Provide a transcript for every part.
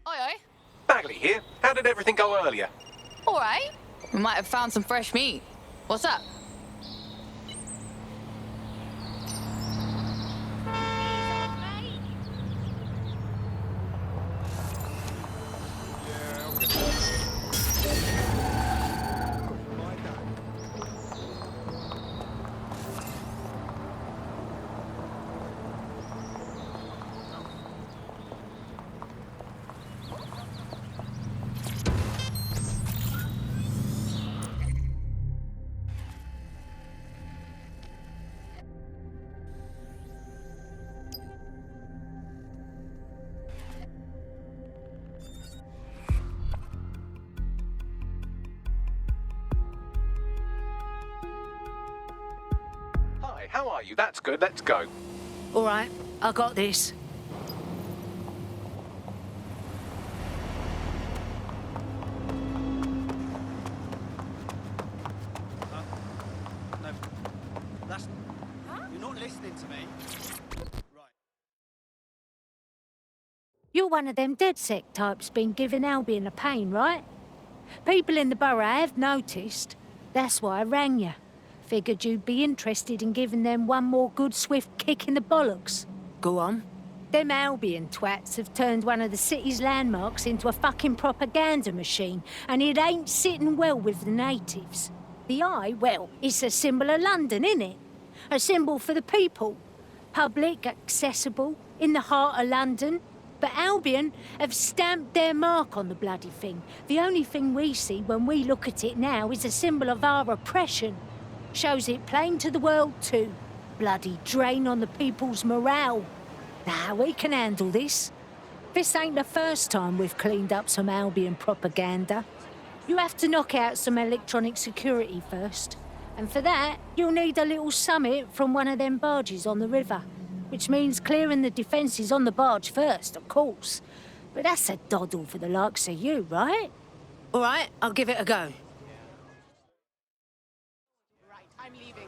Oi. Bagley here. How did everything go earlier? All right. We might have found some fresh meat. What's up? Hi, how are you? That's good. Let's go. All right, I got this. No, that's... You're not listening to me. Right. You're one of them DedSec types been giving Albion a pain, right? People in the borough have noticed. That's why I rang you. Figured you'd be interested in giving them one more good swift kick in the bollocks. Go on. Them Albion twats have turned one of the city's landmarks into a fucking propaganda machine, and it ain't sitting well with the natives. The Eye, well, it's a symbol of London, innit? A symbol for the people. Public, accessible, in the heart of London. But Albion have stamped their mark on the bloody thing. The only thing we see when we look at it now is a symbol of our oppression. Shows it plain to the world too. Bloody drain on the people's morale. Nah, we can handle this. This ain't the first time we've cleaned up some Albion propaganda. You have to knock out some electronic security first. And for that, you'll need a little summit from one of them barges on the river. Which means clearing the defences on the barge first, of course. But that's a doddle for the likes of you, right? All right, I'll give it a go. I'm leaving.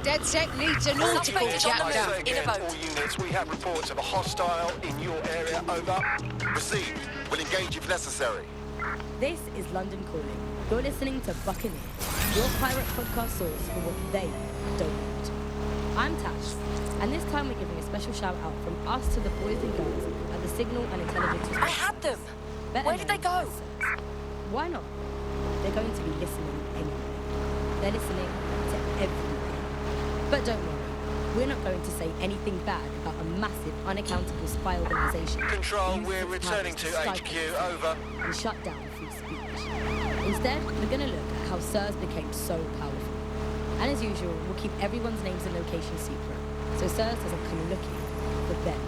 DedSec needs a nautical chapter. In a boat. All units, we have reports of a hostile in your area. Over. Received. We'll engage if necessary. This is London Calling. You're listening to Buccaneer, your pirate podcast source for what they don't want. I'm Tash, and this time we're giving a special shout out from us to the boys and girls at the Signal and Intelligence Response. I had them! Where did they go? Why not? They're going to be listening anyway. They're listening to everything. But don't worry, we're not going to say anything bad about a massive, unaccountable spy organisation. Control, we're returning to HQ. Over. And shut down free speech. Instead, we're going to look at how SIRS became so powerful. And as usual, we'll keep everyone's names and locations secret, so SIRS doesn't come looking for them.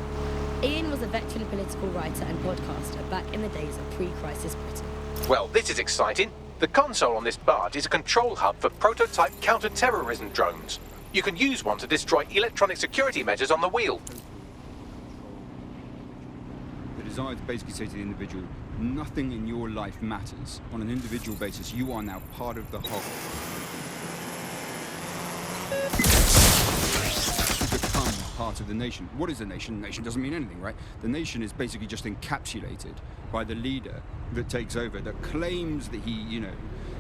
Ian was a veteran political writer and podcaster back in the days of pre-crisis Britain. Well, this is exciting. The console on this barge is a control hub for prototype counter-terrorism drones. You can use one to destroy electronic security measures on the wheel. The desire to basically say to the individual, nothing in your life matters. On an individual basis, you are now part of the whole. To become heart of the nation. What is the nation? The nation doesn't mean anything, right? The nation is basically just encapsulated by the leader that takes over, that claims that he, you know,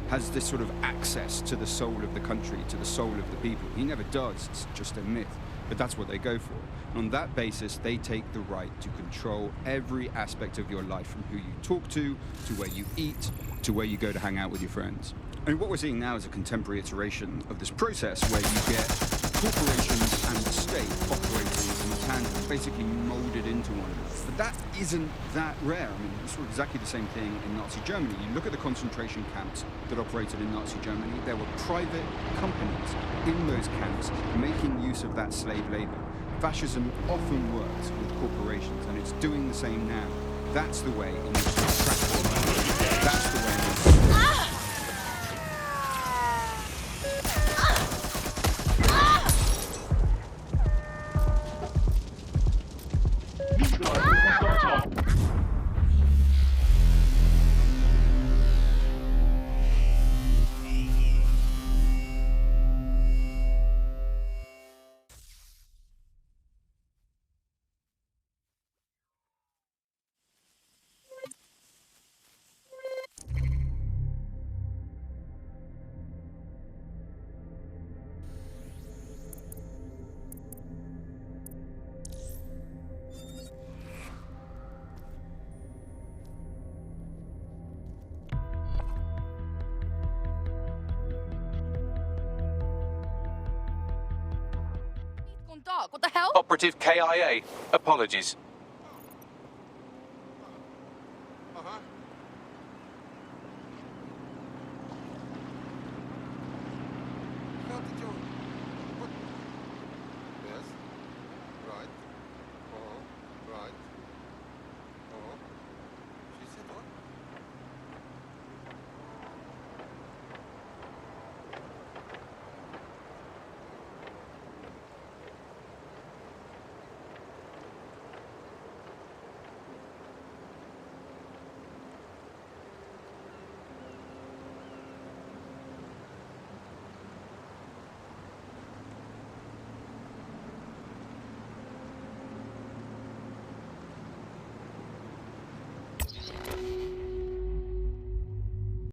has this sort of access to the soul of the country, to the soul of the people. He never does, it's just a myth. But that's what they go for. And on that basis, they take the right to control every aspect of your life, from who you talk to where you eat, to where you go to hang out with your friends. And what we're seeing now is a contemporary iteration of this process where you get corporations and the state operating in tandem, basically molded into one another. But that isn't that rare. I mean, we saw exactly the same thing in Nazi Germany. You look at the concentration camps that operated in Nazi Germany, there were private companies in those camps making use of that slave labor. Fascism often works with corporations, and it's doing the same now. That's the way in which it's practiced. That's the way in which Gone dark. What the hell? Operative KIA, apologies.